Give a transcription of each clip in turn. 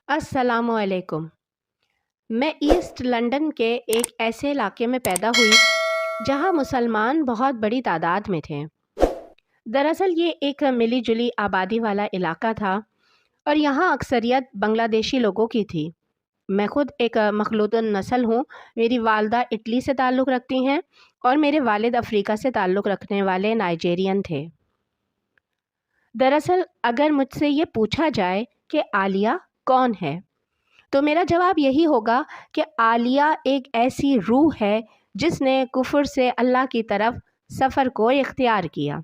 السلام علیکم۔ میں ایسٹ لندن کے ایک ایسے علاقے میں پیدا ہوئی جہاں مسلمان بہت بڑی تعداد میں تھے۔ دراصل یہ ایک ملی جلی آبادی والا علاقہ تھا اور یہاں اکثریت بنگلہ دیشی لوگوں کی تھی۔ میں خود ایک مخلوط النسل ہوں۔ میری والدہ اٹلی سے تعلق رکھتی ہیں اور میرے والد افریقہ سے تعلق رکھنے والے نائجیرین تھے۔ دراصل اگر مجھ سے یہ پوچھا جائے کہ عالیہ کون ہے تو میرا جواب یہی ہوگا کہ عالیہ ایک ایسی روح ہے جس نے کفر سے اللہ کی طرف سفر کو اختیار کیا۔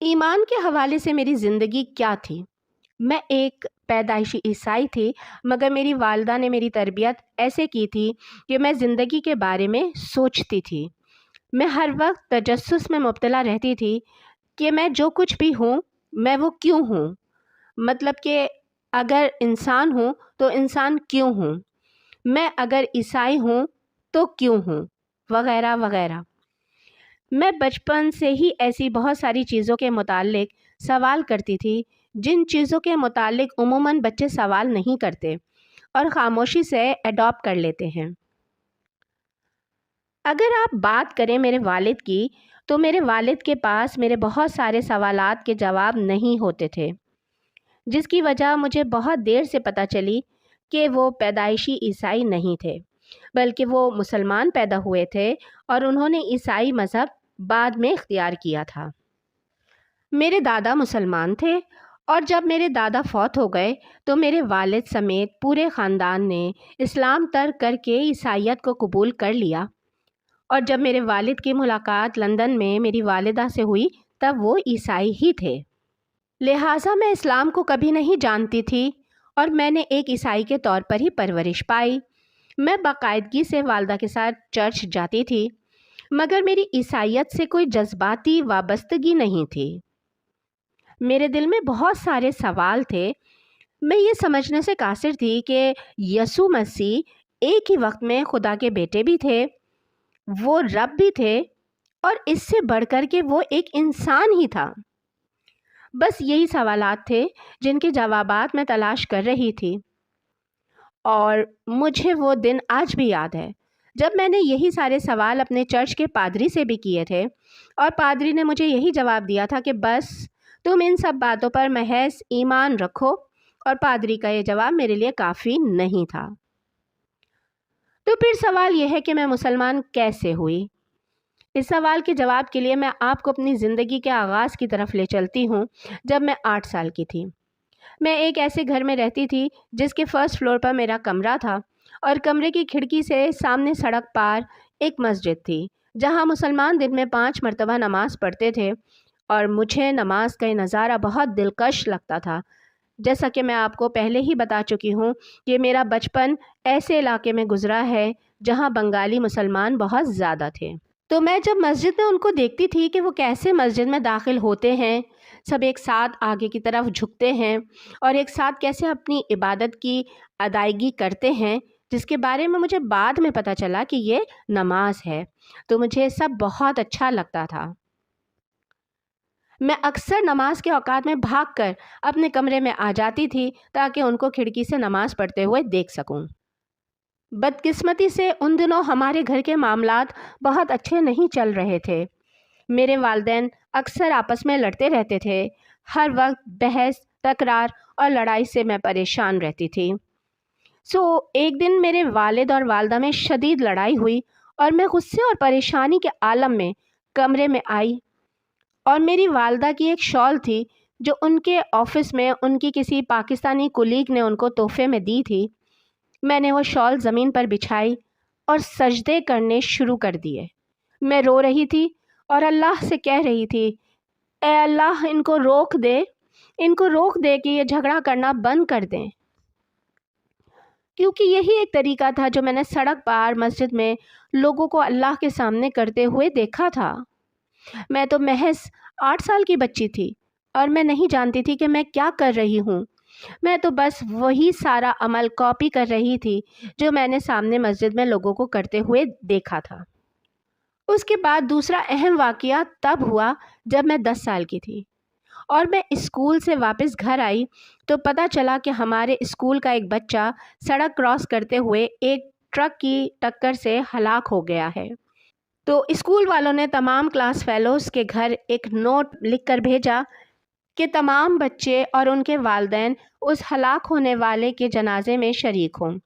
ایمان کے حوالے سے میری زندگی کیا تھی؟ میں ایک پیدائشی عیسائی تھی، مگر میری والدہ نے میری تربیت ایسے کی تھی کہ میں زندگی کے بارے میں سوچتی تھی۔ میں ہر وقت تجسس میں مبتلا رہتی تھی کہ میں جو کچھ بھی ہوں میں وہ کیوں ہوں، مطلب کہ اگر انسان ہوں تو انسان کیوں ہوں، میں اگر عیسائی ہوں تو کیوں ہوں، وغیرہ وغیرہ۔ میں بچپن سے ہی ایسی بہت ساری چیزوں کے متعلق سوال کرتی تھی جن چیزوں کے متعلق عموماً بچے سوال نہیں کرتے اور خاموشی سے اڈاپٹ کر لیتے ہیں۔ اگر آپ بات کریں میرے والد کی تو میرے والد کے پاس میرے بہت سارے سوالات کے جواب نہیں ہوتے تھے، جس کی وجہ مجھے بہت دیر سے پتہ چلی کہ وہ پیدائشی عیسائی نہیں تھے، بلکہ وہ مسلمان پیدا ہوئے تھے اور انہوں نے عیسائی مذہب بعد میں اختیار کیا تھا۔ میرے دادا مسلمان تھے اور جب میرے دادا فوت ہو گئے تو میرے والد سمیت پورے خاندان نے اسلام ترک کر کے عیسائیت کو قبول کر لیا، اور جب میرے والد کی ملاقات لندن میں میری والدہ سے ہوئی تب وہ عیسائی ہی تھے۔ لہٰذا میں اسلام کو کبھی نہیں جانتی تھی اور میں نے ایک عیسائی کے طور پر ہی پرورش پائی۔ میں باقاعدگی سے والدہ کے ساتھ چرچ جاتی تھی، مگر میری عیسائیت سے کوئی جذباتی وابستگی نہیں تھی۔ میرے دل میں بہت سارے سوال تھے۔ میں یہ سمجھنے سے قاصر تھی کہ یسوع مسیح ایک ہی وقت میں خدا کے بیٹے بھی تھے، وہ رب بھی تھے، اور اس سے بڑھ کر کے وہ ایک انسان ہی تھا۔ بس یہی سوالات تھے جن کے جوابات میں تلاش کر رہی تھی، اور مجھے وہ دن آج بھی یاد ہے جب میں نے یہی سارے سوال اپنے چرچ کے پادری سے بھی کیے تھے، اور پادری نے مجھے یہی جواب دیا تھا کہ بس تم ان سب باتوں پر محض ایمان رکھو، اور پادری کا یہ جواب میرے لیے کافی نہیں تھا۔ تو پھر سوال یہ ہے کہ میں مسلمان کیسے ہوئی؟ اس سوال کے جواب کے لیے میں آپ کو اپنی زندگی کے آغاز کی طرف لے چلتی ہوں۔ جب میں 8 سال کی تھی، میں ایک ایسے گھر میں رہتی تھی جس کے فرسٹ فلور پر میرا کمرہ تھا، اور کمرے کی کھڑکی سے سامنے سڑک پار ایک مسجد تھی جہاں مسلمان دن میں 5 مرتبہ نماز پڑھتے تھے، اور مجھے نماز کا یہ نظارہ بہت دلکش لگتا تھا۔ جیسا کہ میں آپ کو پہلے ہی بتا چکی ہوں کہ میرا بچپن ایسے علاقے میں گزرا ہے جہاں بنگالی مسلمان بہت زیادہ تھے۔ تو میں جب مسجد میں ان کو دیکھتی تھی کہ وہ کیسے مسجد میں داخل ہوتے ہیں، سب ایک ساتھ آگے کی طرف جھکتے ہیں اور ایک ساتھ کیسے اپنی عبادت کی ادائیگی کرتے ہیں، جس کے بارے میں مجھے بعد میں پتہ چلا کہ یہ نماز ہے، تو مجھے سب بہت اچھا لگتا تھا۔ میں اکثر نماز کے اوقات میں بھاگ کر اپنے کمرے میں آ جاتی تھی تاکہ ان کو کھڑکی سے نماز پڑھتے ہوئے دیکھ سکوں۔ بدقسمتی سے ان دنوں ہمارے گھر کے معاملات بہت اچھے نہیں چل رہے تھے۔ میرے والدین اکثر آپس میں لڑتے رہتے تھے۔ ہر وقت بحث، تکرار اور لڑائی سے میں پریشان رہتی تھی۔ ایک دن میرے والد اور والدہ میں شدید لڑائی ہوئی، اور میں غصے اور پریشانی کے عالم میں کمرے میں آئی، اور میری والدہ کی ایک شال تھی جو ان کے آفس میں ان کی کسی پاکستانی کولیگ نے ان کو تحفے میں دی تھی۔ میں نے وہ شال زمین پر بچھائی اور سجدے کرنے شروع کر دیے۔ میں رو رہی تھی اور اللہ سے کہہ رہی تھی، اے اللہ، ان کو روک دے کہ یہ جھگڑا کرنا بند کر دیں، کیونکہ یہی ایک طریقہ تھا جو میں نے سڑک پار مسجد میں لوگوں کو اللہ کے سامنے کرتے ہوئے دیکھا تھا۔ میں تو محض 8 سال کی بچی تھی اور میں نہیں جانتی تھی کہ میں کیا کر رہی ہوں۔ میں تو بس وہی سارا عمل کاپی کر رہی تھی جو میں نے سامنے مسجد میں لوگوں کو کرتے ہوئے دیکھا تھا۔ اس کے بعد دوسرا اہم واقعہ تب ہوا جب میں 10 سال کی تھی، اور میں اسکول سے واپس گھر آئی تو پتہ چلا کہ ہمارے اسکول کا ایک بچہ سڑک کراس کرتے ہوئے ایک ٹرک کی ٹکر سے ہلاک ہو گیا ہے۔ تو اسکول والوں نے تمام کلاس فیلوز کے گھر ایک نوٹ لکھ کر بھیجا کہ تمام بچے اور ان کے والدین اس ہلاک ہونے والے کے جنازے میں شریک ہوں۔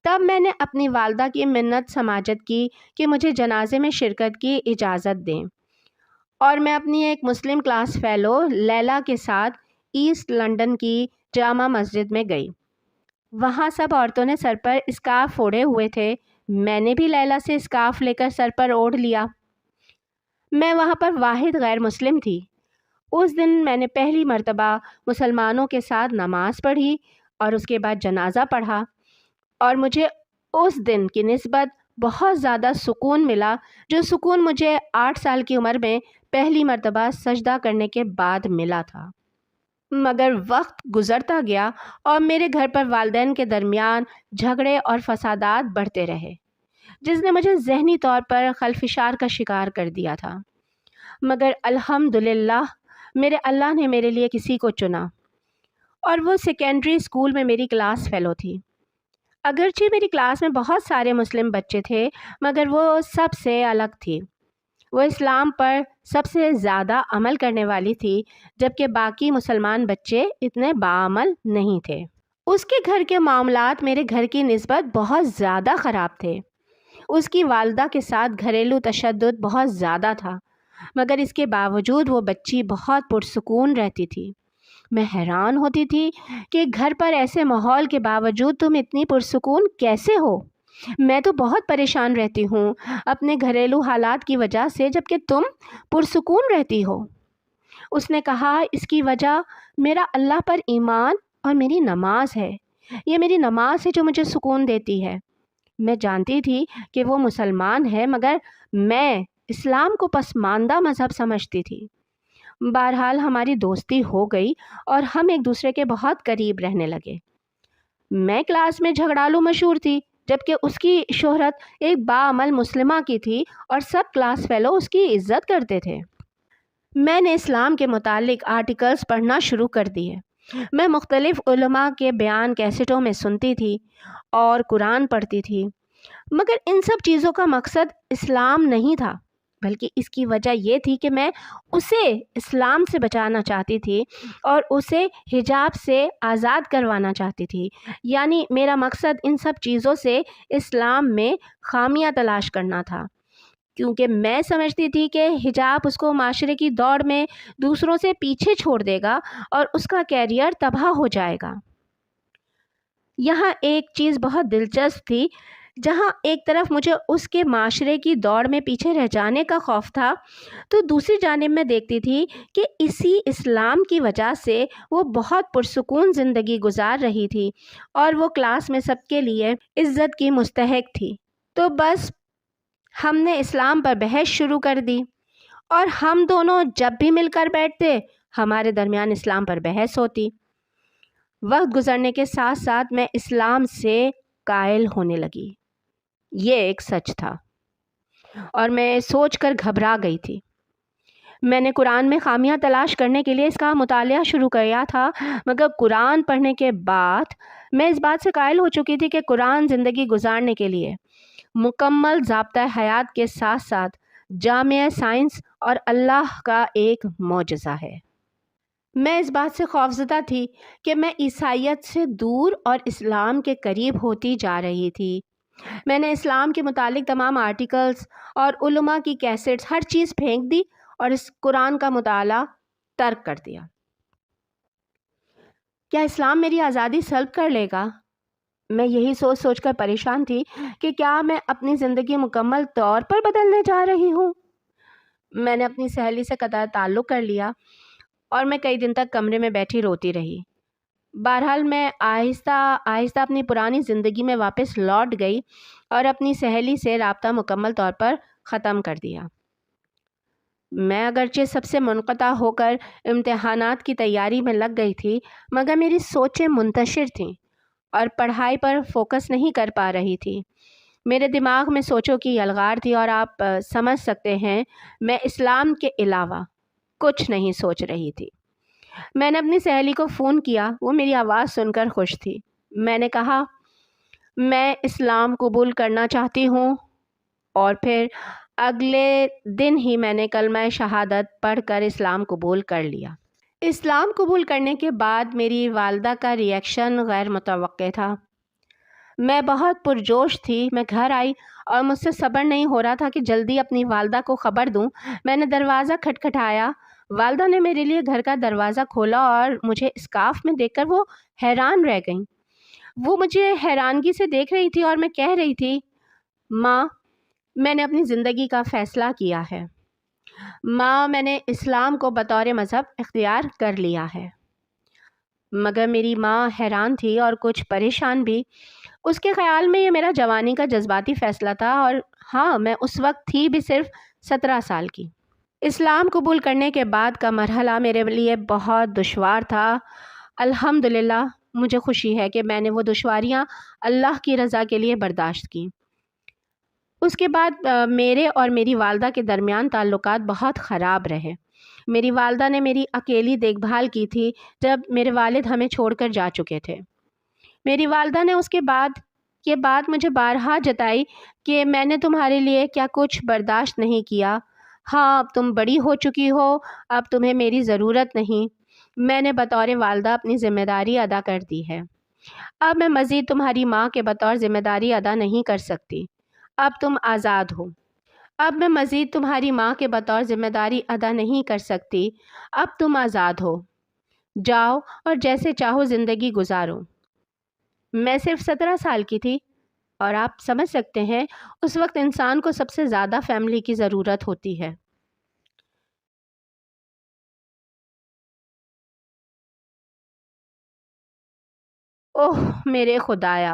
تب میں نے اپنی والدہ کی منت سماجت کی کہ مجھے جنازے میں شرکت کی اجازت دیں، اور میں اپنی ایک مسلم کلاس فیلو لیلا کے ساتھ ایسٹ لنڈن کی جامع مسجد میں گئی۔ وہاں سب عورتوں نے سر پر اسکارف اوڑھے ہوئے تھے۔ میں نے بھی لیلا سے اسکارف لے کر سر پر اوڑھ لیا۔ میں وہاں پر واحد غیر مسلم تھی۔ اس دن میں نے پہلی مرتبہ مسلمانوں کے ساتھ نماز پڑھی اور اس کے بعد جنازہ پڑھا، اور مجھے اس دن کی نسبت بہت زیادہ سکون ملا، جو سکون مجھے 8 سال کی عمر میں پہلی مرتبہ سجدہ کرنے کے بعد ملا تھا۔ مگر وقت گزرتا گیا اور میرے گھر پر والدین کے درمیان جھگڑے اور فسادات بڑھتے رہے، جس نے مجھے ذہنی طور پر خلفشار کا شکار کر دیا تھا۔ مگر الحمدللہ میرے اللہ نے میرے لیے کسی کو چنا، اور وہ سیکنڈری اسکول میں میری کلاس فیلو تھی۔ اگرچہ میری کلاس میں بہت سارے مسلم بچے تھے، مگر وہ سب سے الگ تھی۔ وہ اسلام پر سب سے زیادہ عمل کرنے والی تھی، جبکہ باقی مسلمان بچے اتنے باعمل نہیں تھے۔ اس کے گھر کے معاملات میرے گھر کی نسبت بہت زیادہ خراب تھے۔ اس کی والدہ کے ساتھ گھریلو تشدد بہت زیادہ تھا، مگر اس کے باوجود وہ بچی بہت پرسکون رہتی تھی۔ میں حیران ہوتی تھی کہ گھر پر ایسے ماحول کے باوجود تم اتنی پرسکون کیسے ہو؟ میں تو بہت پریشان رہتی ہوں اپنے گھریلو حالات کی وجہ سے، جبکہ تم پرسکون رہتی ہو۔ اس نے کہا، اس کی وجہ میرا اللہ پر ایمان اور میری نماز ہے۔ یہ میری نماز ہے جو مجھے سکون دیتی ہے۔ میں جانتی تھی کہ وہ مسلمان ہے، مگر میں اسلام کو پسماندہ مذہب سمجھتی تھی۔ بہرحال ہماری دوستی ہو گئی اور ہم ایک دوسرے کے بہت قریب رہنے لگے۔ میں کلاس میں جھگڑالو مشہور تھی، جبکہ اس کی شہرت ایک باعمل مسلمہ کی تھی اور سب کلاس فیلو اس کی عزت کرتے تھے۔ میں نے اسلام کے متعلق آرٹیکلز پڑھنا شروع کر دیے۔ میں مختلف علماء کے بیان کیسٹوں میں سنتی تھی اور قرآن پڑھتی تھی، مگر ان سب چیزوں کا مقصد اسلام نہیں تھا، بلکہ اس کی وجہ یہ تھی کہ میں اسے اسلام سے بچانا چاہتی تھی اور اسے حجاب سے آزاد کروانا چاہتی تھی۔ یعنی میرا مقصد ان سب چیزوں سے اسلام میں خامیاں تلاش کرنا تھا، کیونکہ میں سمجھتی تھی کہ حجاب اس کو معاشرے کی دوڑ میں دوسروں سے پیچھے چھوڑ دے گا اور اس کا کیریئر تباہ ہو جائے گا۔ یہاں ایک چیز بہت دلچسپ تھی، جہاں ایک طرف مجھے اس کے معاشرے کی دوڑ میں پیچھے رہ جانے کا خوف تھا، تو دوسری جانب میں دیکھتی تھی کہ اسی اسلام کی وجہ سے وہ بہت پرسکون زندگی گزار رہی تھی اور وہ کلاس میں سب کے لیے عزت کی مستحق تھی۔ تو بس ہم نے اسلام پر بحث شروع کر دی، اور ہم دونوں جب بھی مل کر بیٹھتے ہمارے درمیان اسلام پر بحث ہوتی۔ وقت گزرنے کے ساتھ ساتھ میں اسلام سے قائل ہونے لگی۔ یہ ایک سچ تھا اور میں سوچ کر گھبرا گئی تھی۔ میں نے قرآن میں خامیاں تلاش کرنے کے لیے اس کا مطالعہ شروع کیا تھا، مگر قرآن پڑھنے کے بعد میں اس بات سے قائل ہو چکی تھی کہ قرآن زندگی گزارنے کے لیے مکمل ضابطۂ حیات کے ساتھ ساتھ جامع سائنس اور اللہ کا ایک معجزہ ہے۔ میں اس بات سے خوفزدہ تھی کہ میں عیسائیت سے دور اور اسلام کے قریب ہوتی جا رہی تھی۔ میں نے اسلام کے متعلق تمام آرٹیکلز اور علماء کی کیسٹس ہر چیز پھینک دی اور اس قرآن کا مطالعہ ترک کر دیا۔ کیا اسلام میری آزادی سلب کر لے گا؟ میں یہی سوچ کر پریشان تھی کہ کیا میں اپنی زندگی مکمل طور پر بدلنے جا رہی ہوں۔ میں نے اپنی سہیلی سے قطع تعلق کر لیا اور میں کئی دن تک کمرے میں بیٹھی روتی رہی۔ بہرحال میں آہستہ آہستہ اپنی پرانی زندگی میں واپس لوٹ گئی اور اپنی سہیلی سے رابطہ مکمل طور پر ختم کر دیا۔ میں اگرچہ سب سے منقطع ہو کر امتحانات کی تیاری میں لگ گئی تھی، مگر میری سوچیں منتشر تھیں اور پڑھائی پر فوکس نہیں کر پا رہی تھی۔ میرے دماغ میں سوچوں کی یلغار تھی، اور آپ سمجھ سکتے ہیں میں اسلام کے علاوہ کچھ نہیں سوچ رہی تھی۔ میں نے اپنی سہیلی کو فون کیا، وہ میری آواز سن کر خوش تھی۔ میں نے کہا میں اسلام قبول کرنا چاہتی ہوں، اور پھر اگلے دن ہی میں نے کلمہ شہادت پڑھ کر اسلام قبول کر لیا۔ اسلام قبول کرنے کے بعد میری والدہ کا ری ایکشن غیر متوقع تھا۔ میں بہت پرجوش تھی۔ میں گھر آئی اور مجھ سے صبر نہیں ہو رہا تھا کہ جلدی اپنی والدہ کو خبر دوں۔ میں نے دروازہ کھٹکھٹایا۔ والدہ نے میرے لیے گھر کا دروازہ کھولا اور مجھے اسکارف میں دیکھ کر وہ حیران رہ گئیں۔ وہ مجھے حیرانگی سے دیکھ رہی تھی اور میں کہہ رہی تھی، ماں میں نے اپنی زندگی کا فیصلہ کیا ہے۔ ماں میں نے اسلام کو بطور مذہب اختیار کر لیا ہے۔ مگر میری ماں حیران تھی اور کچھ پریشان بھی۔ اس کے خیال میں یہ میرا جوانی کا جذباتی فیصلہ تھا، اور ہاں میں اس وقت تھی بھی صرف 17 سال کی۔ اسلام قبول کرنے کے بعد کا مرحلہ میرے لیے بہت دشوار تھا۔ الحمدللہ مجھے خوشی ہے کہ میں نے وہ دشواریاں اللہ کی رضا کے لیے برداشت کی۔ اس کے بعد میرے اور میری والدہ کے درمیان تعلقات بہت خراب رہے۔ میری والدہ نے میری اکیلی دیکھ بھال کی تھی جب میرے والد ہمیں چھوڑ کر جا چکے تھے۔ میری والدہ نے اس کے بعد یہ بات مجھے بارہا جتائی کہ میں نے تمہارے لیے کیا کچھ برداشت نہیں کیا۔ ہاں اب تم بڑی ہو چکی ہو، اب تمہیں میری ضرورت نہیں۔ میں نے بطور والدہ اپنی ذمہ داری ادا کر دی ہے۔ اب میں مزید تمہاری ماں کے بطور ذمہ داری ادا نہیں کر سکتی۔ اب تم آزاد ہو۔ اب میں مزید تمہاری ماں کے بطور ذمہ داری ادا نہیں کر سکتی۔ اب تم آزاد ہو۔ جاؤ اور جیسے چاہو زندگی گزارو۔ میں صرف 17 سال کی تھی، اور آپ سمجھ سکتے ہیں اس وقت انسان کو سب سے زیادہ فیملی کی ضرورت ہوتی ہے۔ اوہ میرے خدایا،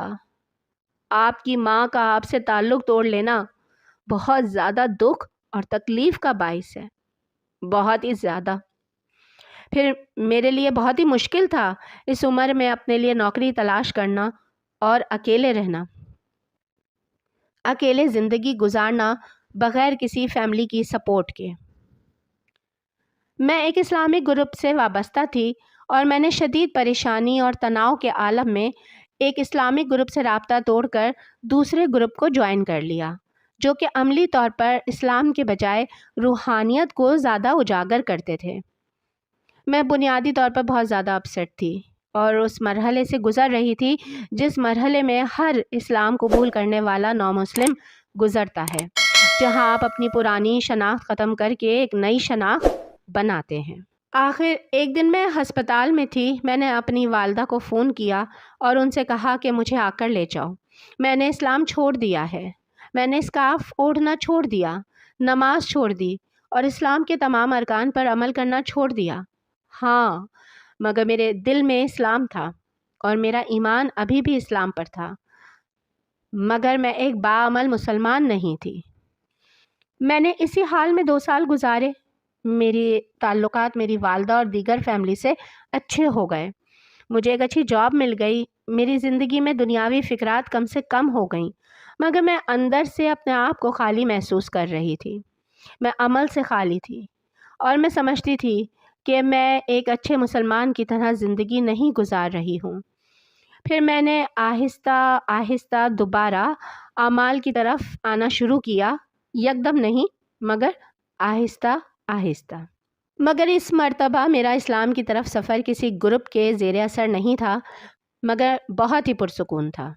آپ کی ماں کا آپ سے تعلق توڑ لینا بہت زیادہ دکھ اور تکلیف کا باعث ہے، بہت ہی زیادہ۔ پھر میرے لیے بہت ہی مشکل تھا اس عمر میں اپنے لیے نوکری تلاش کرنا اور اکیلے رہنا، اکیلے زندگی گزارنا بغیر کسی فیملی کی سپورٹ کے۔ میں ایک اسلامک گروپ سے وابستہ تھی اور میں نے شدید پریشانی اور تناؤ کے عالم میں ایک اسلامک گروپ سے رابطہ توڑ کر دوسرے گروپ کو جوائن کر لیا، جو کہ عملی طور پر اسلام کے بجائے روحانیت کو زیادہ اجاگر کرتے تھے۔ میں بنیادی طور پر بہت زیادہ اپسیٹ تھی اور اس مرحلے سے گزر رہی تھی جس مرحلے میں ہر اسلام قبول کرنے والا نامسلم گزرتا ہے، جہاں آپ اپنی پرانی شناخت ختم کر کے ایک نئی شناخت بناتے ہیں۔ آخر ایک دن میں ہسپتال میں تھی۔ میں نے اپنی والدہ کو فون کیا اور ان سے کہا کہ مجھے آ کر لے جاؤ۔ میں نے اسلام چھوڑ دیا ہے۔ میں نے اسکارف اوڑھنا چھوڑ دیا، نماز چھوڑ دی اور اسلام کے تمام ارکان پر عمل کرنا چھوڑ دیا۔ ہاں مگر میرے دل میں اسلام تھا اور میرا ایمان ابھی بھی اسلام پر تھا، مگر میں ایک باعمل مسلمان نہیں تھی۔ میں نے اسی حال میں 2 سال گزارے۔ میری تعلقات میری والدہ اور دیگر فیملی سے اچھے ہو گئے۔ مجھے ایک اچھی جاب مل گئی۔ میری زندگی میں دنیاوی فکرات کم سے کم ہو گئیں، مگر میں اندر سے اپنے آپ کو خالی محسوس کر رہی تھی۔ میں عمل سے خالی تھی اور میں سمجھتی تھی کہ میں ایک اچھے مسلمان کی طرح زندگی نہیں گزار رہی ہوں۔ پھر میں نے آہستہ آہستہ دوبارہ اعمال کی طرف آنا شروع کیا، یکدم نہیں مگر آہستہ آہستہ۔ مگر اس مرتبہ میرا اسلام کی طرف سفر کسی گروپ کے زیر اثر نہیں تھا، مگر بہت ہی پرسکون تھا۔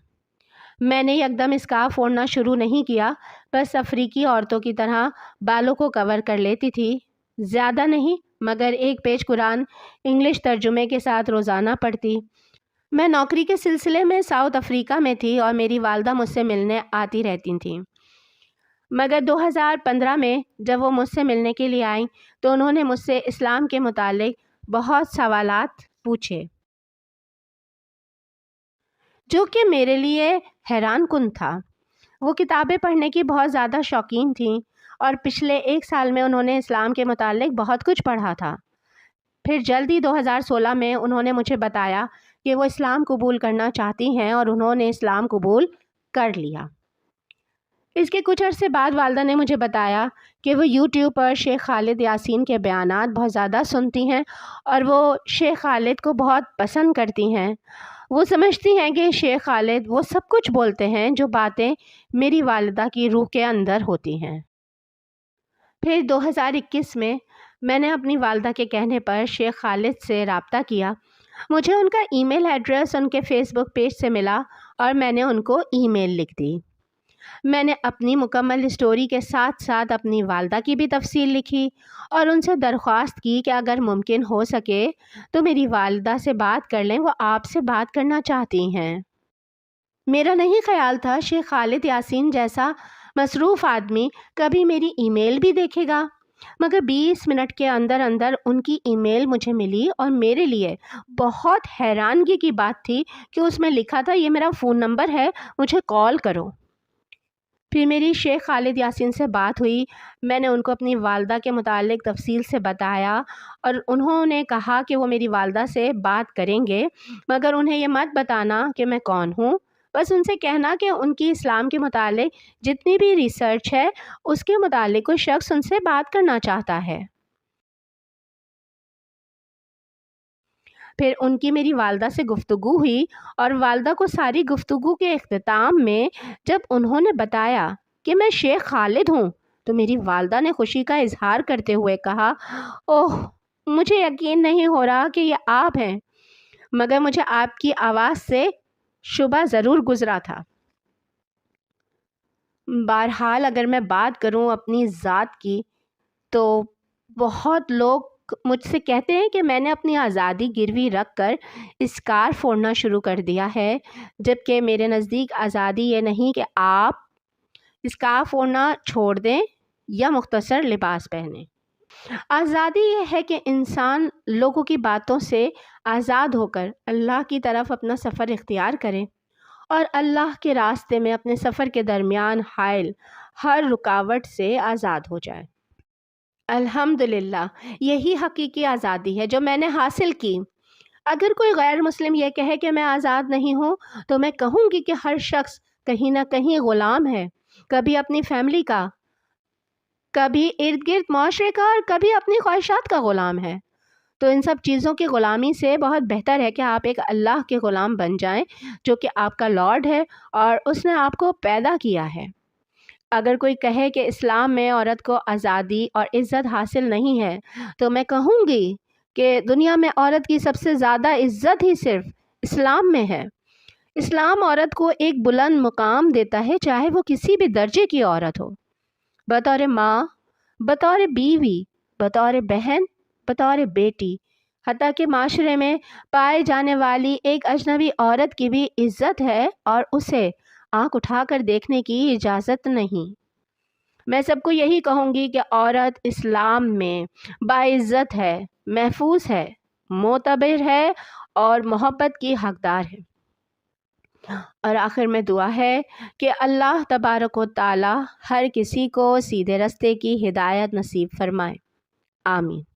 میں نے یکدم اسکارف اوڑھنا شروع نہیں کیا، بس افریقی عورتوں کی طرح بالوں کو کور کر لیتی تھی، زیادہ نہیں مگر 1 پیج قرآن انگلش ترجمے کے ساتھ روزانہ پڑھتی۔ میں نوکری کے سلسلے میں ساؤتھ افریقہ میں تھی اور میری والدہ مجھ سے ملنے آتی رہتی تھیں، مگر 2015 میں جب وہ مجھ سے ملنے کے لیے آئیں تو انہوں نے مجھ سے اسلام کے متعلق بہت سوالات پوچھے، جو کہ میرے لیے حیران کن تھا۔ وہ کتابیں پڑھنے کی بہت زیادہ شوقین تھیں اور پچھلے 1 سال میں انہوں نے اسلام کے متعلق بہت کچھ پڑھا تھا۔ پھر جلد ہی 2016 میں انہوں نے مجھے بتایا کہ وہ اسلام قبول کرنا چاہتی ہیں اور انہوں نے اسلام قبول کر لیا۔ اس کے کچھ عرصے بعد والدہ نے مجھے بتایا کہ وہ یوٹیوب پر شیخ خالد یاسین کے بیانات بہت زیادہ سنتی ہیں اور وہ شیخ خالد کو بہت پسند کرتی ہیں۔ وہ سمجھتی ہیں کہ شیخ خالد وہ سب کچھ بولتے ہیں جو باتیں میری والدہ کی روح کے اندر ہوتی ہیں۔ پھر 2021 میں نے اپنی والدہ کے کہنے پر شیخ خالد سے رابطہ کیا۔ مجھے ان کا ای میل ایڈریس ان کے فیس بک پیج سے ملا اور میں نے ان کو ای میل لکھ دی۔ میں نے اپنی مکمل اسٹوری کے ساتھ ساتھ اپنی والدہ کی بھی تفصیل لکھی اور ان سے درخواست کی کہ اگر ممکن ہو سکے تو میری والدہ سے بات کر لیں، وہ آپ سے بات کرنا چاہتی ہیں۔ میرا نہیں خیال تھا شیخ خالد یاسین جیسا مصروف آدمی کبھی میری ای میل بھی دیکھے گا، مگر 20 منٹ کے اندر اندر ان کی ای میل مجھے ملی اور میرے لیے بہت حیرانگی کی بات تھی کہ اس میں لکھا تھا یہ میرا فون نمبر ہے، مجھے کال کرو۔ پھر میری شیخ خالد یاسین سے بات ہوئی، میں نے ان کو اپنی والدہ کے متعلق تفصیل سے بتایا اور انہوں نے کہا کہ وہ میری والدہ سے بات کریں گے، مگر انہیں یہ مت بتانا کہ میں کون ہوں، بس ان سے کہنا کہ ان کی اسلام کے متعلق جتنی بھی ریسرچ ہے اس کے متعلق کوئی شخص ان سے بات کرنا چاہتا ہے۔ پھر ان کی میری والدہ سے گفتگو ہوئی اور والدہ کو ساری گفتگو کے اختتام میں جب انہوں نے بتایا کہ میں شیخ خالد ہوں تو میری والدہ نے خوشی کا اظہار کرتے ہوئے کہا، اوہ مجھے یقین نہیں ہو رہا کہ یہ آپ ہیں، مگر مجھے آپ کی آواز سے شبہ ضرور گزرا تھا۔ بہرحال اگر میں بات کروں اپنی ذات کی تو بہت لوگ مجھ سے کہتے ہیں کہ میں نے اپنی آزادی گروی رکھ کر اسکارف اوڑھنا شروع کر دیا ہے، جبکہ میرے نزدیک آزادی یہ نہیں کہ آپ اسکارف اوڑھنا چھوڑ دیں یا مختصر لباس پہنیں۔ آزادی یہ ہے کہ انسان لوگوں کی باتوں سے آزاد ہو کر اللہ کی طرف اپنا سفر اختیار کرے اور اللہ کے راستے میں اپنے سفر کے درمیان حائل ہر رکاوٹ سے آزاد ہو جائے۔ الحمدللہ یہی حقیقی آزادی ہے جو میں نے حاصل کی۔ اگر کوئی غیر مسلم یہ کہے کہ میں آزاد نہیں ہوں تو میں کہوں گی کہ ہر شخص کہیں نہ کہیں غلام ہے، کبھی اپنی فیملی کا، کبھی ارد گرد معاشرے کا اور کبھی اپنی خواہشات کا غلام ہے۔ تو ان سب چیزوں کی غلامی سے بہت بہتر ہے کہ آپ ایک اللہ کے غلام بن جائیں جو کہ آپ کا لارڈ ہے اور اس نے آپ کو پیدا کیا ہے۔ اگر کوئی کہے کہ اسلام میں عورت کو آزادی اور عزت حاصل نہیں ہے تو میں کہوں گی کہ دنیا میں عورت کی سب سے زیادہ عزت ہی صرف اسلام میں ہے۔ اسلام عورت کو ایک بلند مقام دیتا ہے چاہے وہ کسی بھی درجے کی عورت ہو، بطور ماں، بطور بیوی، بطور بہن، بطور بیٹی، حتیٰ کہ معاشرے میں پائے جانے والی ایک اجنبی عورت کی بھی عزت ہے اور اسے آنکھ اٹھا کر دیکھنے کی اجازت نہیں۔ میں سب کو یہی کہوں گی کہ عورت اسلام میں باعزت ہے، محفوظ ہے، معتبر ہے اور محبت کی حقدار ہے۔ اور آخر میں دعا ہے کہ اللہ تبارک و تعالی ہر کسی کو سیدھے راستے کی ہدایت نصیب فرمائے، آمین۔